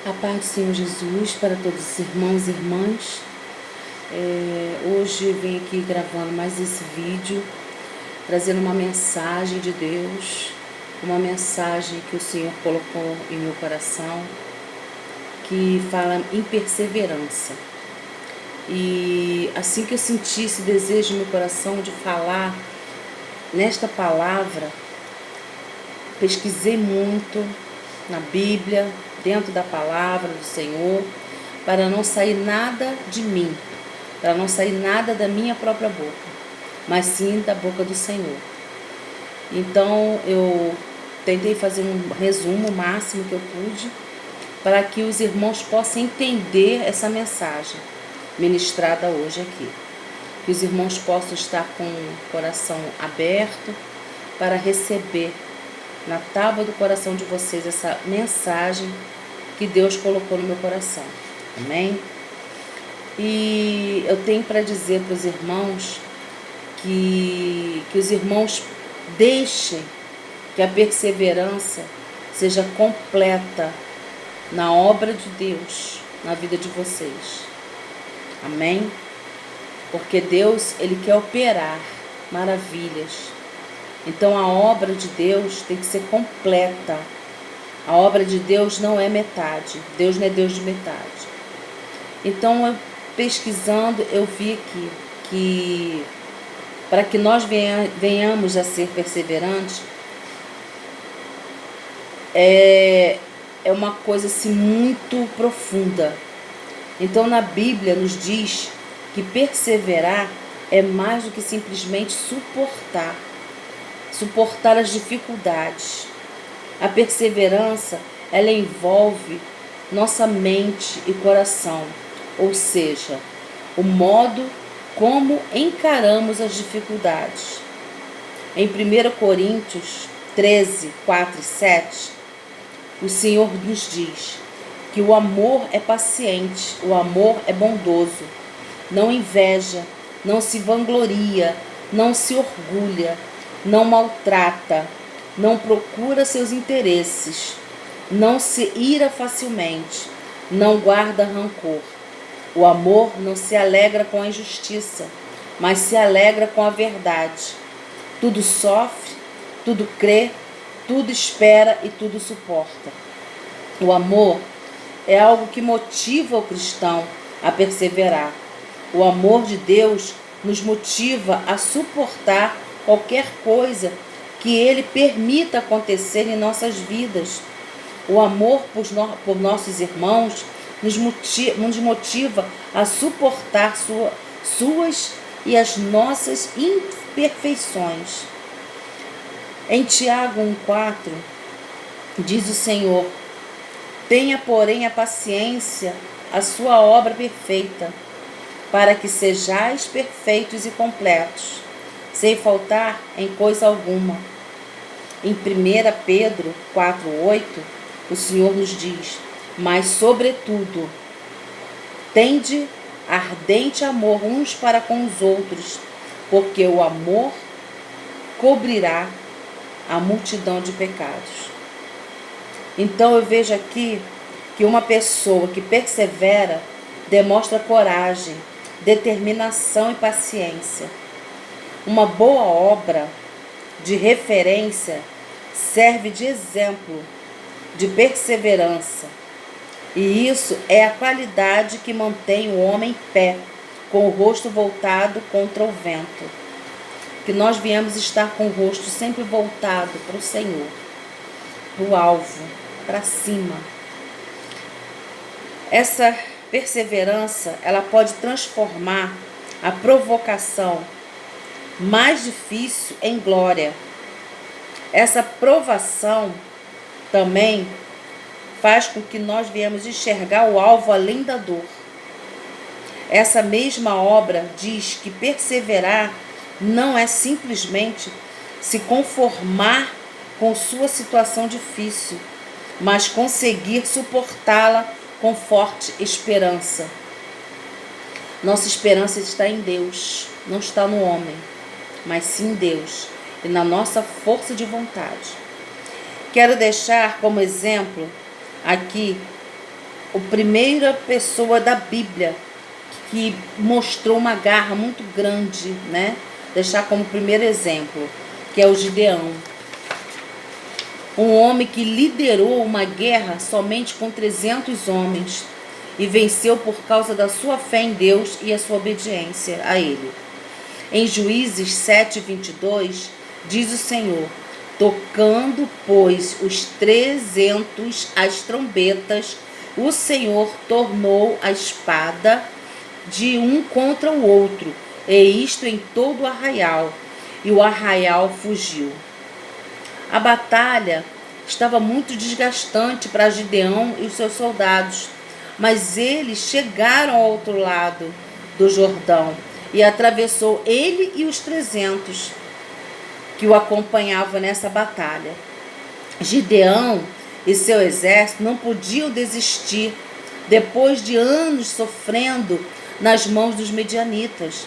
A paz do Senhor Jesus para todos os irmãos e irmãs. Hoje eu venho aqui gravando mais esse vídeo, trazendo uma mensagem de Deus, uma mensagem que o Senhor colocou em meu coração, que fala em perseverança. E assim que eu senti esse desejo no meu coração de falar nesta palavra, pesquisei muito na Bíblia, dentro da palavra do Senhor, para não sair nada de mim, para não sair nada da minha própria boca, mas sim da boca do Senhor. Então eu tentei fazer um resumo máximo que eu pude, para que os irmãos possam entender essa mensagem ministrada hoje aqui. Que os irmãos possam estar com o coração aberto para receber na tábua do coração de vocês essa mensagem que Deus colocou no meu coração. Amém? E eu tenho para dizer para os irmãos que os irmãos deixem que a perseverança seja completa na obra de Deus, na vida de vocês. Amém? Porque Deus, Ele quer operar maravilhas. Então a obra de Deus tem que ser completa. A obra de Deus não é metade. Deus não é Deus de metade. Então eu pesquisando, eu vi aqui que para que nós venhamos a ser perseverantes, é uma coisa assim muito profunda. Então na Bíblia nos diz que perseverar é mais do que simplesmente suportar as dificuldades. A perseverança, ela envolve nossa mente e coração, ou seja, o modo como encaramos as dificuldades. Em 1 Coríntios 13, 4 e 7, o Senhor nos diz que o amor é paciente, o amor é bondoso, não inveja, não se vangloria, não se orgulha, não maltrata, não procura seus interesses, não se ira facilmente, não guarda rancor. O amor não se alegra com a injustiça, mas se alegra com a verdade. Tudo sofre, tudo crê, tudo espera e tudo suporta. O amor é algo que motiva o cristão a perseverar. O amor de Deus nos motiva a suportar qualquer coisa que Ele permita acontecer em nossas vidas. O amor por nossos irmãos nos motiva a suportar suas e as nossas imperfeições. Em Tiago 1,4 diz o Senhor: tenha, porém, a paciência, a sua obra perfeita, para que sejais perfeitos e completos, sem faltar em coisa alguma. Em 1 Pedro 4,8, o Senhor nos diz: mas, sobretudo, tende ardente amor uns para com os outros, porque o amor cobrirá a multidão de pecados. Então eu vejo aqui que uma pessoa que persevera demonstra coragem, determinação e paciência. Uma boa obra de referência serve de exemplo de perseverança. E isso é a qualidade que mantém o homem em pé, com o rosto voltado contra o vento. Que nós viemos estar com o rosto sempre voltado para o Senhor, para o alvo, para cima. Essa perseverança, ela pode transformar a provocação mais difícil em glória. Essa provação também faz com que nós viemos enxergar o alvo além da dor. Essa mesma obra diz que perseverar não é simplesmente se conformar com sua situação difícil, mas conseguir suportá-la com forte esperança. Nossa esperança está em Deus, não está no homem, mas sim em Deus e na nossa força de vontade. Quero deixar como exemplo aqui a primeira pessoa da Bíblia que mostrou uma garra muito grande, né? Deixar como primeiro exemplo, que é o Gideão. Um homem que liderou uma guerra somente com 300 homens e venceu por causa da sua fé em Deus e a sua obediência a Ele. Em Juízes 7:22, diz o Senhor: tocando, pois, os 300 as trombetas, o Senhor tornou a espada de um contra o outro, e isto em todo o arraial, e o arraial fugiu. A batalha estava muito desgastante para Gideão e os seus soldados, mas eles chegaram ao outro lado do Jordão e atravessou ele e os 300 que o acompanhavam nessa batalha. Gideão e seu exército não podiam desistir depois de anos sofrendo nas mãos dos medianitas.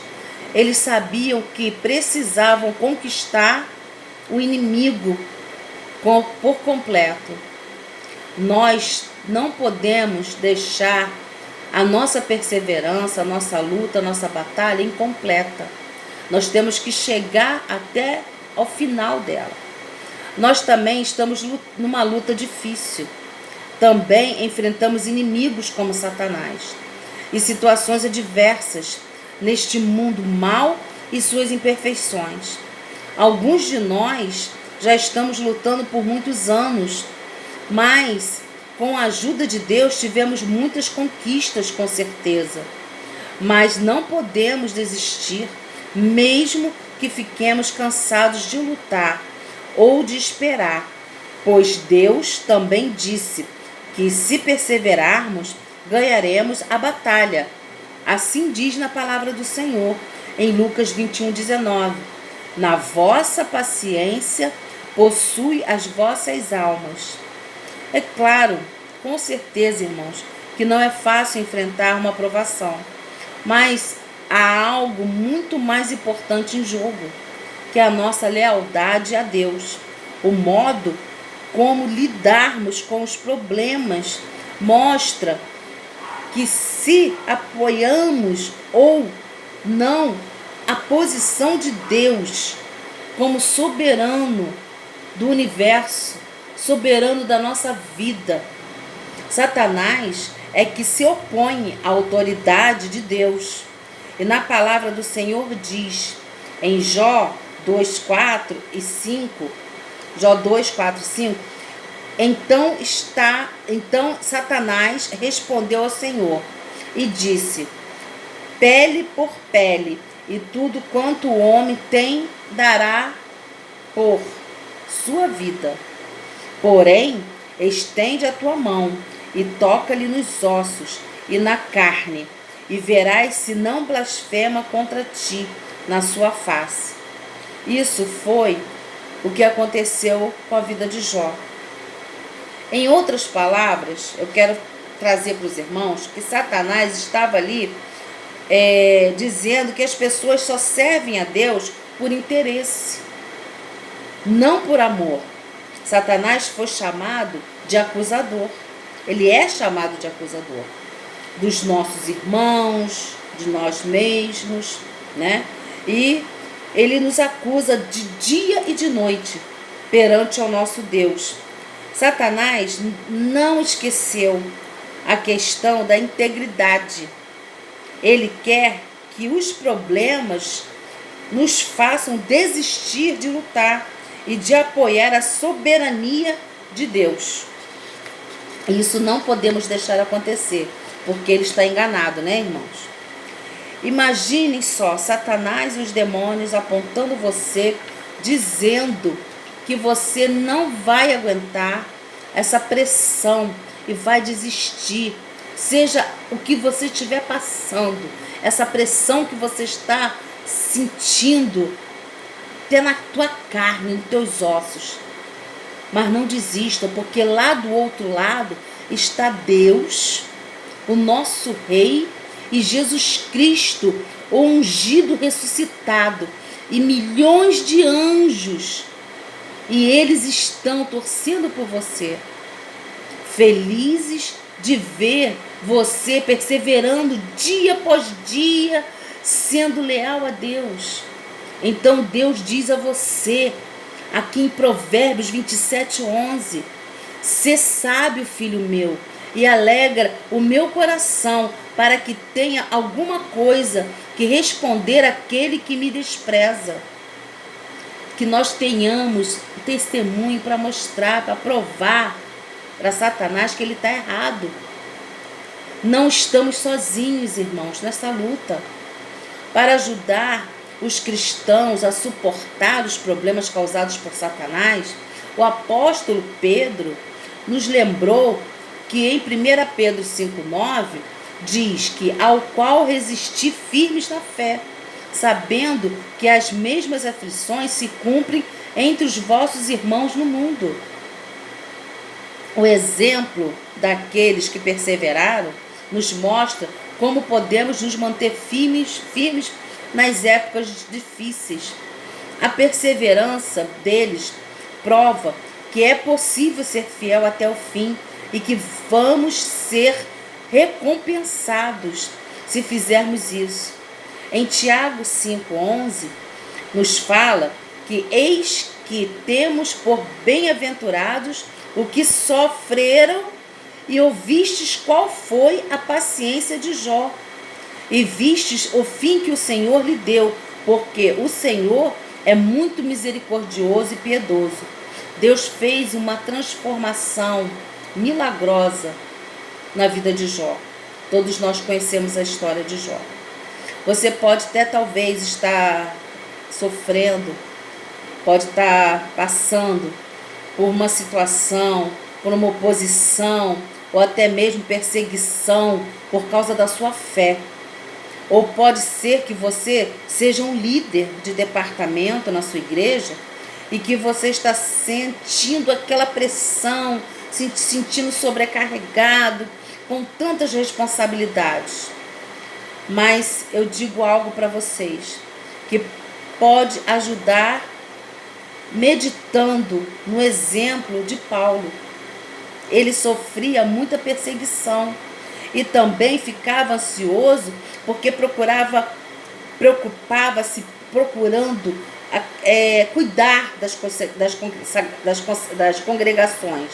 Eles sabiam que precisavam conquistar o inimigo por completo. Nós não podemos deixar a nossa perseverança, a nossa luta, a nossa batalha incompleta. Nós temos que chegar até ao final dela. Nós também estamos numa luta difícil. Também enfrentamos inimigos como Satanás e situações adversas neste mundo mau e suas imperfeições. Alguns de nós já estamos lutando por muitos anos, mas com a ajuda de Deus tivemos muitas conquistas, com certeza. Mas não podemos desistir, mesmo que fiquemos cansados de lutar ou de esperar, pois Deus também disse que se perseverarmos, ganharemos a batalha. Assim diz na palavra do Senhor, em Lucas 21:19. Na vossa paciência possui as vossas almas. É claro, com certeza, irmãos, que não é fácil enfrentar uma provação, mas há algo muito mais importante em jogo, que é a nossa lealdade a Deus. O modo como lidarmos com os problemas mostra que se apoiamos ou não a posição de Deus como soberano do universo, soberano da nossa vida. Satanás é que se opõe à autoridade de Deus. E na palavra do Senhor diz, em Jó 2:4 e 5, Jó 2:4 e 5, então Satanás respondeu ao Senhor e disse: pele por pele, e tudo quanto o homem tem dará por sua vida. Porém, estende a tua mão e toca-lhe nos ossos e na carne, e verás se não blasfema contra ti na sua face. Isso foi o que aconteceu com a vida de Jó. Em outras palavras, eu quero trazer para os irmãos que Satanás estava ali dizendo que as pessoas só servem a Deus por interesse, não por amor. Satanás foi chamado de acusador. Ele é chamado de acusador dos nossos irmãos, de nós mesmos, né? E ele nos acusa de dia e de noite perante ao nosso Deus. Satanás não esqueceu a questão da integridade. Ele quer que os problemas nos façam desistir de lutar e de apoiar a soberania de Deus. Isso não podemos deixar acontecer, porque ele está enganado, né, irmãos? Imaginem só, Satanás e os demônios apontando você, dizendo que você não vai aguentar essa pressão e vai desistir. Seja o que você estiver passando, essa pressão que você está sentindo, até na tua carne, nos teus ossos. Mas não desista, porque lá do outro lado está Deus, o nosso Rei, e Jesus Cristo, o ungido ressuscitado, e milhões de anjos. E eles estão torcendo por você, felizes de ver você perseverando dia após dia, sendo leal a Deus. Então Deus diz a você, aqui em Provérbios 27:11, sê sábio, filho meu, e alegra o meu coração, para que tenha alguma coisa que responder àquele que me despreza. Que nós tenhamos testemunho para mostrar, para provar para Satanás que ele está errado. Não estamos sozinhos, irmãos, nessa luta. Para ajudar os cristãos a suportar os problemas causados por Satanás, o apóstolo Pedro nos lembrou que em 1 Pedro 5:9 diz que ao qual resisti firmes na fé, sabendo que as mesmas aflições se cumprem entre os vossos irmãos no mundo. O exemplo daqueles que perseveraram nos mostra como podemos nos manter firmes nas épocas difíceis. A perseverança deles prova que é possível ser fiel até o fim e que vamos ser recompensados se fizermos isso. Em Tiago 5:11 nos fala que eis que temos por bem-aventurados o que sofreram, e ouvistes qual foi a paciência de Jó, e vistes o fim que o Senhor lhe deu, porque o Senhor é muito misericordioso e piedoso. Deus fez uma transformação milagrosa na vida de Jó. Todos nós conhecemos a história de Jó. Você pode até talvez estar sofrendo, pode estar passando por uma situação, por uma oposição, ou até mesmo perseguição por causa da sua fé. Ou pode ser que você seja um líder de departamento na sua igreja e que você está sentindo aquela pressão, se sentindo sobrecarregado, com tantas responsabilidades. Mas eu digo algo para vocês, que pode ajudar meditando no exemplo de Paulo. Ele sofria muita perseguição e também ficava ansioso porque preocupava-se procurando cuidar das congregações.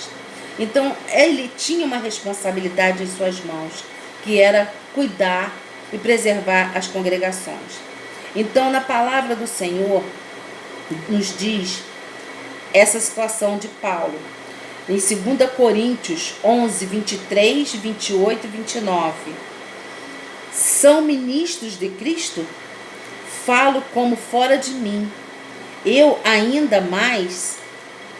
Então ele tinha uma responsabilidade em suas mãos, que era cuidar e preservar as congregações. Então na palavra do Senhor nos diz essa situação de Paulo. Em 2 Coríntios 11, 23, 28 e 29. São ministros de Cristo? Falo como fora de mim. Eu ainda mais,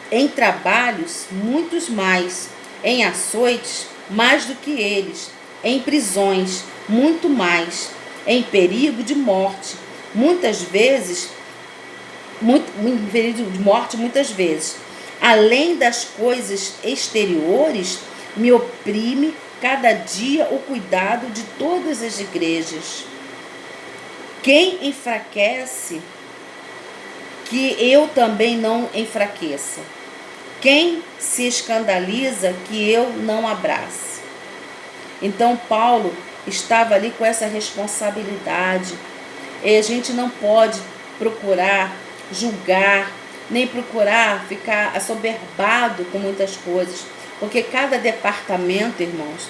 em trabalhos, muitos mais, em açoites, mais do que eles, em prisões, muito mais, em perigo de morte, muitas vezes, em perigo de morte muitas vezes. Além das coisas exteriores, me oprime cada dia o cuidado de todas as igrejas. Quem enfraquece, que eu também não enfraqueça. Quem se escandaliza, que eu não abrace. Então Paulo estava ali com essa responsabilidade. E a gente não pode procurar julgar, nem procurar ficar assoberbado com muitas coisas, porque cada departamento, irmãos,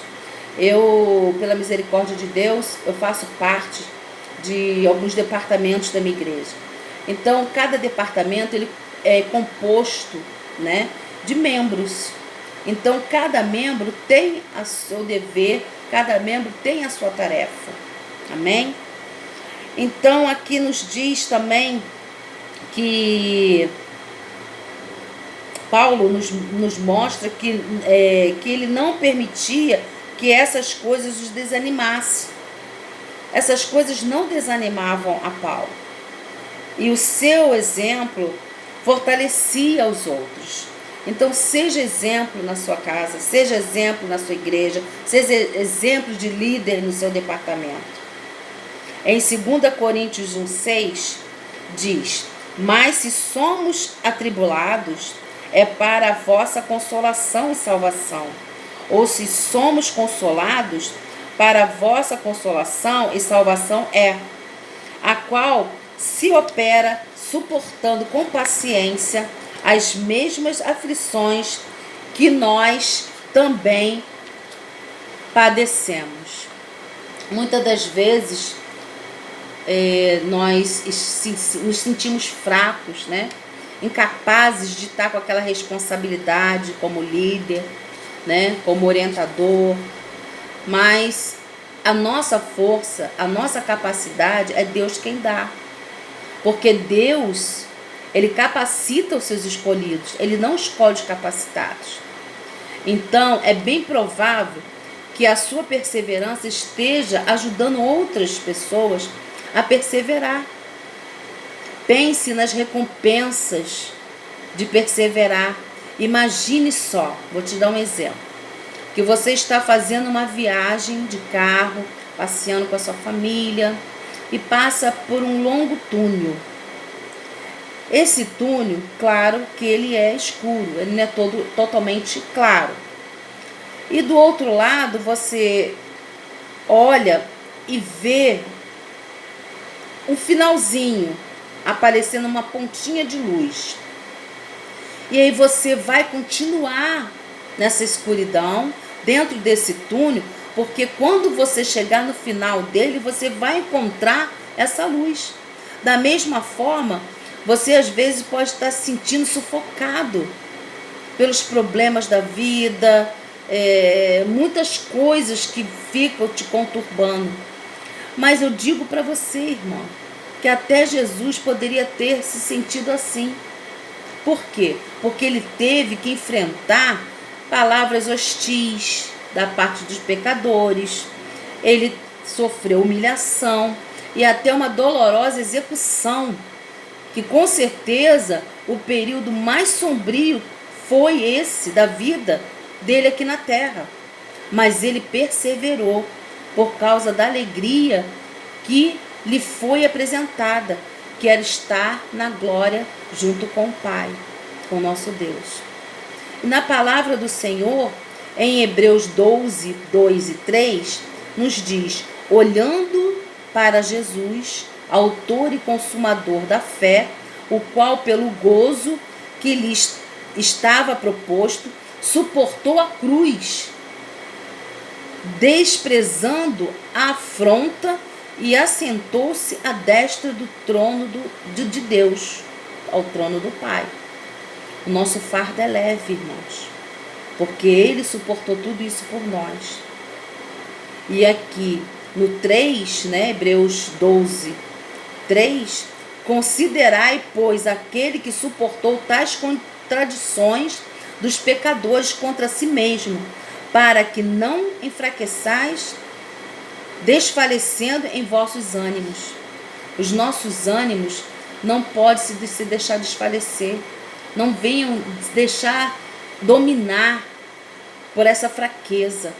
eu, pela misericórdia de Deus, eu faço parte de alguns departamentos da minha igreja. Então, cada departamento ele é composto, né, de membros. Então, cada membro tem o seu dever, cada membro tem a sua tarefa. Amém? Então, aqui nos diz também que Paulo nos mostra que ele não permitia que essas coisas os desanimassem. Essas coisas não desanimavam a Paulo. E o seu exemplo fortalecia os outros. Então, seja exemplo na sua casa, seja exemplo na sua igreja, seja exemplo de líder no seu departamento. Em 2 Coríntios 1,6 diz: mas se somos atribulados, é para a vossa consolação e salvação. ou se somos consolados, para a vossa consolação e salvação é, a qual se opera suportando com paciência as mesmas aflições que nós também padecemos. Muitas das vezes nós nos sentimos fracos, né? Incapazes de estar com aquela responsabilidade como líder, né? Como orientador, mas a nossa força, a nossa capacidade é Deus quem dá, porque Deus, Ele capacita os seus escolhidos, Ele não escolhe os capacitados. Então é bem provável que a sua perseverança esteja ajudando outras pessoas a perseverar. Pense nas recompensas de perseverar. Imagine só, vou te dar um exemplo, que você está fazendo uma viagem de carro, passeando com a sua família e passa por um longo túnel. Esse túnel, claro que ele é escuro, ele não é totalmente claro. E do outro lado você olha e vê um finalzinho, aparecendo uma pontinha de luz. E aí você vai continuar nessa escuridão, dentro desse túnel, porque quando você chegar no final dele, você vai encontrar essa luz. Da mesma forma, você às vezes pode estar se sentindo sufocado pelos problemas da vida, muitas coisas que ficam te conturbando. Mas eu digo para você, irmão, que até Jesus poderia ter se sentido assim. Por quê? Porque ele teve que enfrentar palavras hostis da parte dos pecadores. Ele sofreu humilhação e até uma dolorosa execução, que com certeza o período mais sombrio foi esse da vida dele aqui na terra. Mas ele perseverou por causa da alegria que lhe foi apresentada, que era estar na glória junto com o Pai, com o nosso Deus. E na palavra do Senhor, em Hebreus 12, 2 e 3, nos diz: olhando para Jesus, autor e consumador da fé, o qual pelo gozo que lhe estava proposto, suportou a cruz, desprezando a afronta, e assentou-se à destra do trono de Deus, ao trono do Pai. O nosso fardo é leve, irmãos, porque Ele suportou tudo isso por nós. E aqui no 3, né, Hebreus 12, 3, considerai, pois, aquele que suportou tais contradições dos pecadores contra si mesmo, para que não enfraqueçais, desfalecendo em vossos ânimos. Os nossos ânimos não podem se deixar desfalecer. Não venham deixar dominar por essa fraqueza.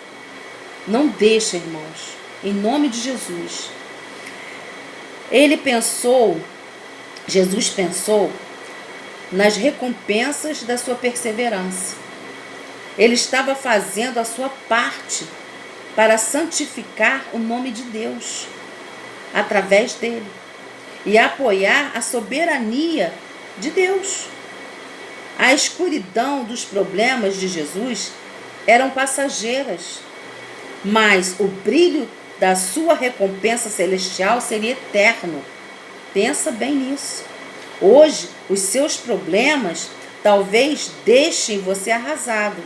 Não deixa, irmãos. Em nome de Jesus. Jesus pensou nas recompensas da sua perseverança. Ele estava fazendo a sua parte para santificar o nome de Deus através dele e apoiar a soberania de Deus. A escuridão dos problemas de Jesus eram passageiras, mas o brilho da sua recompensa celestial seria eterno. Pensa bem nisso. Hoje, os seus problemas talvez deixem você arrasado,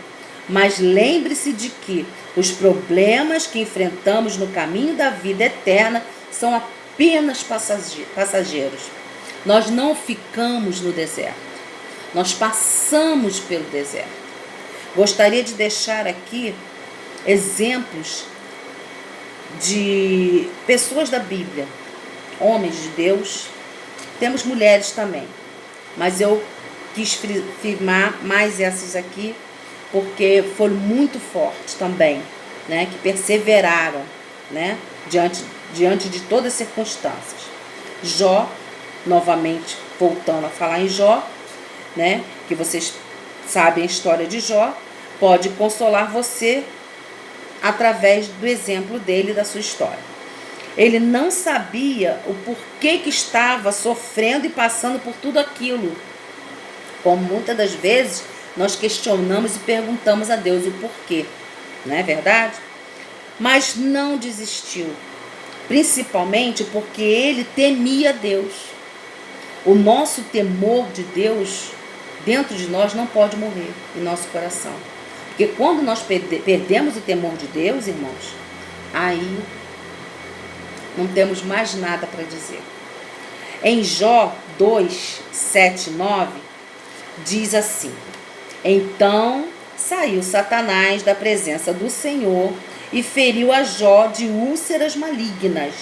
mas lembre-se de que os problemas que enfrentamos no caminho da vida eterna são apenas passageiros. Nós não ficamos no deserto. Nós passamos pelo deserto. Gostaria de deixar aqui exemplos de pessoas da Bíblia, homens de Deus. Temos mulheres também, mas eu quis firmar mais essas aqui, porque foram muito fortes também, né, que perseveraram, né, diante de todas as circunstâncias. Jó, novamente voltando a falar em Jó, né, que vocês sabem a história de Jó, pode consolar você através do exemplo dele e da sua história. Ele não sabia o porquê que estava sofrendo e passando por tudo aquilo. Como muitas das vezes nós questionamos e perguntamos a Deus o porquê, não é verdade? Mas não desistiu, principalmente porque ele temia Deus. O nosso temor de Deus dentro de nós não pode morrer em nosso coração. Porque quando nós perdemos o temor de Deus, irmãos, aí não temos mais nada para dizer. Em Jó 2, 7, 9, diz assim: Então saiu Satanás da presença do Senhor e feriu a Jó de úlceras malignas,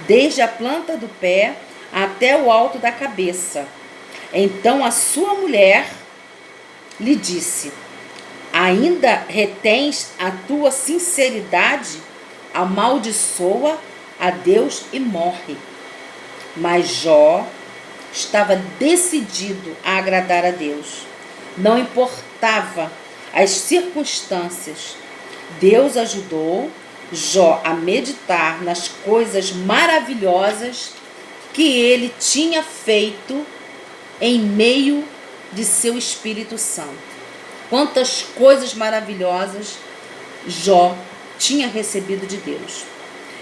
desde a planta do pé até o alto da cabeça. Então a sua mulher lhe disse: Ainda retens a tua sinceridade? Amaldiçoa a Deus e morre. Mas Jó estava decidido a agradar a Deus. Não importava as circunstâncias. Deus ajudou Jó a meditar nas coisas maravilhosas que ele tinha feito em meio de seu Espírito Santo. Quantas coisas maravilhosas Jó tinha recebido de Deus.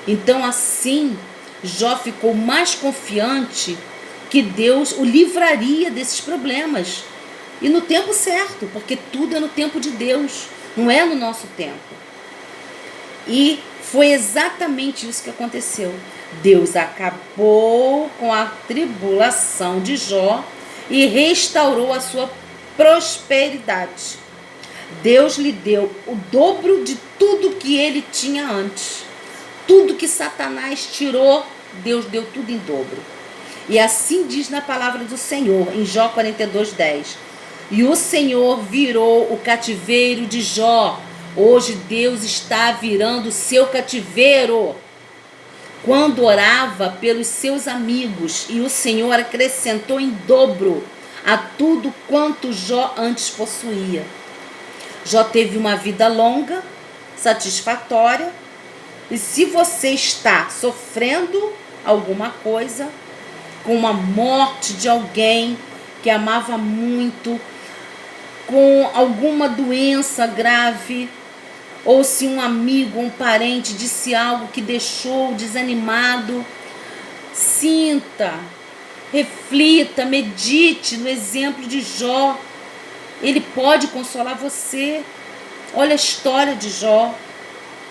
Então assim, Jó ficou mais confiante que Deus o livraria desses problemas. E no tempo certo, porque tudo é no tempo de Deus, não é no nosso tempo. E foi exatamente isso que aconteceu. Deus acabou com a tribulação de Jó e restaurou a sua prosperidade. Deus lhe deu o dobro de tudo que ele tinha antes. Tudo que Satanás tirou, Deus deu tudo em dobro. E assim diz na palavra do Senhor, em Jó 42:10. E o Senhor virou o cativeiro de Jó. Hoje Deus está virando o seu cativeiro. Quando orava pelos seus amigos, e o Senhor acrescentou em dobro a tudo quanto Jó antes possuía. Jó teve uma vida longa, satisfatória. E se você está sofrendo alguma coisa, com uma morte de alguém que amava muito, com alguma doença grave, ou se um amigo, um parente disse algo que deixou desanimado, sinta, reflita, medite no exemplo de Jó. Ele pode consolar você. Olha a história de Jó.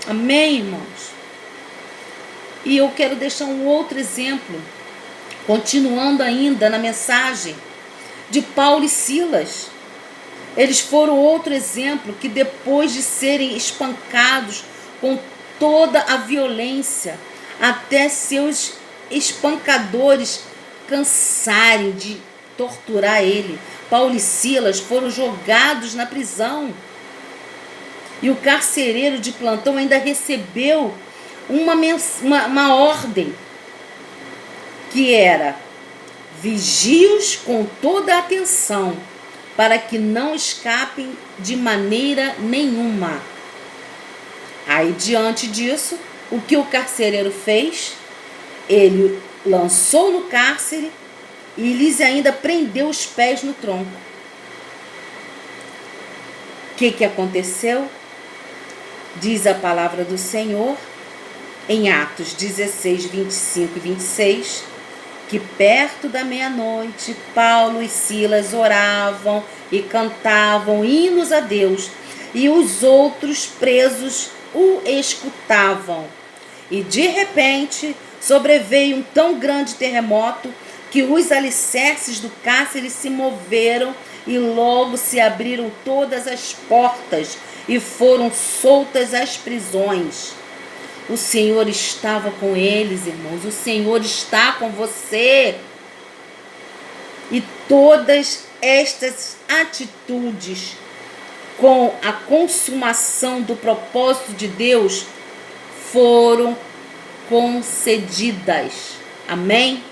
Amém, irmãos? E eu quero deixar um outro exemplo, continuando ainda na mensagem, de Paulo e Silas. Eles foram outro exemplo que, depois de serem espancados com toda a violência, até seus espancadores cansarem de torturar ele, Paulo e Silas foram jogados na prisão. E o carcereiro de plantão ainda recebeu uma ordem, que era: vigie-os com toda a atenção, para que não escapem de maneira nenhuma. Aí, diante disso, o que o carcereiro fez? Ele lançou no cárcere e lhes ainda prendeu os pés no tronco. O que aconteceu? Diz a palavra do Senhor em Atos 16, 25 e 26, que perto da meia-noite, Paulo e Silas oravam e cantavam hinos a Deus, e os outros presos o escutavam. E de repente sobreveio um tão grande terremoto que os alicerces do cárcere se moveram, e logo se abriram todas as portas e foram soltas as prisões. O Senhor estava com eles, irmãos. O Senhor está com você. E todas estas atitudes, com a consumação do propósito de Deus, foram concedidas. Amém?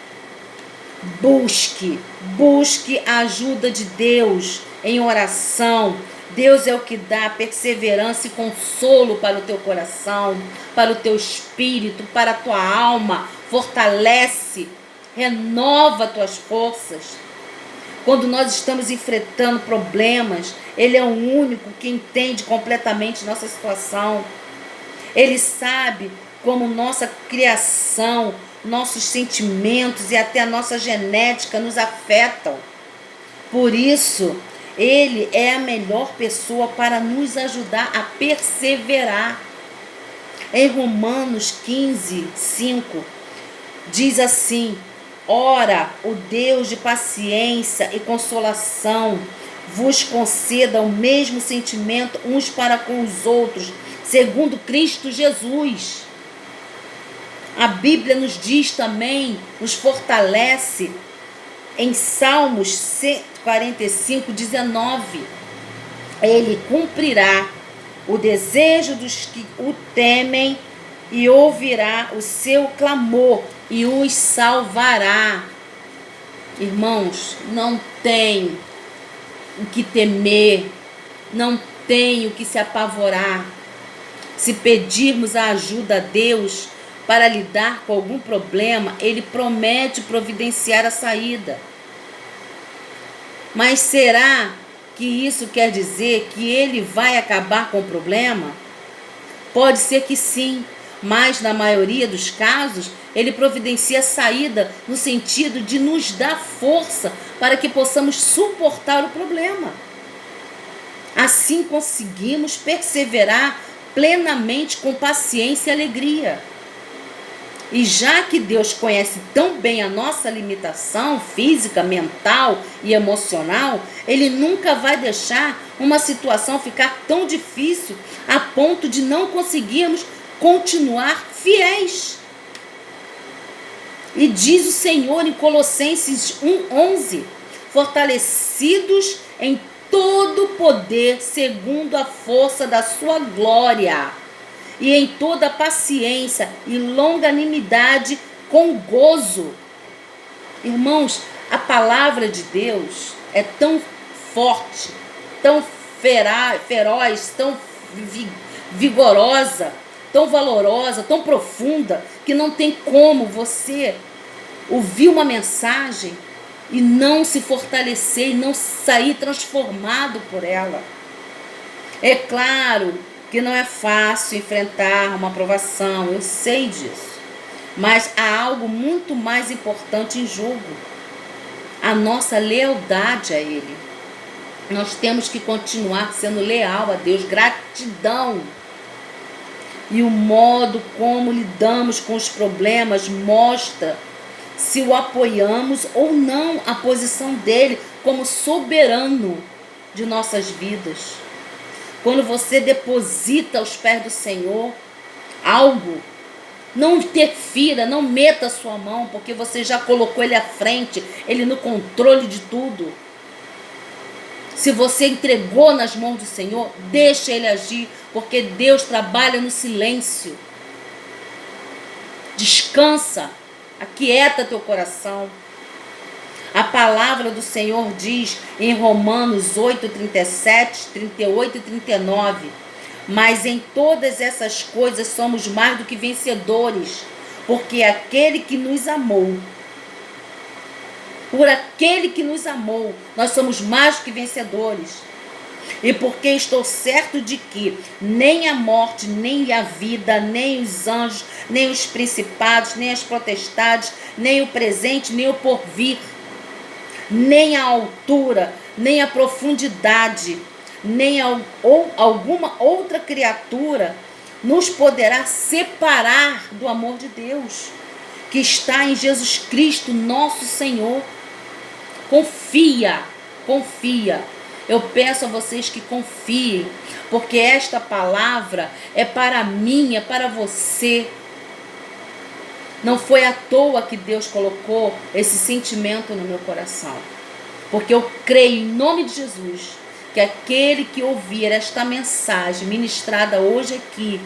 Busque a ajuda de Deus em oração. Deus é o que dá perseverança e consolo para o teu coração, para o teu espírito, para a tua alma. Fortalece, renova tuas forças. Quando nós estamos enfrentando problemas, Ele é o único que entende completamente nossa situação. Ele sabe como nossa criação, nossos sentimentos e até a nossa genética nos afetam. Por isso, Ele é a melhor pessoa para nos ajudar a perseverar. Em Romanos 15, 5, diz assim: ora, o Deus de paciência e consolação vos conceda o mesmo sentimento uns para com os outros, segundo Cristo Jesus. A Bíblia nos diz também, nos fortalece em Salmos 145, 19. Ele cumprirá o desejo dos que o temem e ouvirá o seu clamor e os salvará. Irmãos, não tem o que temer, não tem o que se apavorar. Se pedirmos a ajuda a Deus para lidar com algum problema, Ele promete providenciar a saída. Mas será que isso quer dizer que Ele vai acabar com o problema? Pode ser que sim, mas na maioria dos casos, Ele providencia a saída no sentido de nos dar força para que possamos suportar o problema. Assim conseguimos perseverar plenamente com paciência e alegria. E já que Deus conhece tão bem a nossa limitação física, mental e emocional, Ele nunca vai deixar uma situação ficar tão difícil a ponto de não conseguirmos continuar fiéis. E diz o Senhor em Colossenses 1:11, fortalecidos em todo o poder segundo a força da sua glória, e em toda paciência e longanimidade com gozo. Irmãos, a palavra de Deus é tão forte, tão feroz, tão vigorosa, tão valorosa, tão profunda, que não tem como você ouvir uma mensagem e não se fortalecer e não sair transformado por ela. É claro que não é fácil enfrentar uma provação, eu sei disso. Mas há algo muito mais importante em jogo: a nossa lealdade a Ele. Nós temos que continuar sendo leal a Deus, gratidão. E o modo como lidamos com os problemas mostra se o apoiamos ou não a posição dele como soberano de nossas vidas. Quando você deposita aos pés do Senhor algo, não interfira, não meta a sua mão, porque você já colocou Ele à frente, Ele no controle de tudo. Se você entregou nas mãos do Senhor, deixa Ele agir, porque Deus trabalha no silêncio. Descansa, aquieta teu coração. A palavra do Senhor diz em Romanos 8, 37, 38 e 39: mas em todas essas coisas somos mais do que vencedores, porque aquele que nos amou, por aquele que nos amou, nós somos mais do que vencedores. E porque estou certo de que nem a morte, nem a vida, nem os anjos, nem os principados, nem as potestades, nem o presente, nem o porvir, nem a altura, nem a profundidade, nem alguma outra criatura nos poderá separar do amor de Deus, que está em Jesus Cristo, nosso Senhor. Confia, confia. Eu peço a vocês que confiem, porque esta palavra é para mim, é para você. Não foi à toa que Deus colocou esse sentimento no meu coração, porque eu creio em nome de Jesus que aquele que ouvir esta mensagem ministrada hoje aqui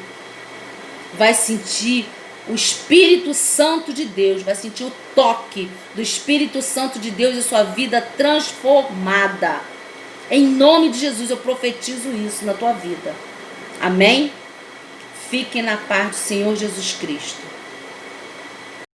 vai sentir o Espírito Santo de Deus, vai sentir o toque do Espírito Santo de Deus e sua vida transformada. Em nome de Jesus, eu profetizo isso na tua vida. Amém? Fiquem na paz do Senhor Jesus Cristo.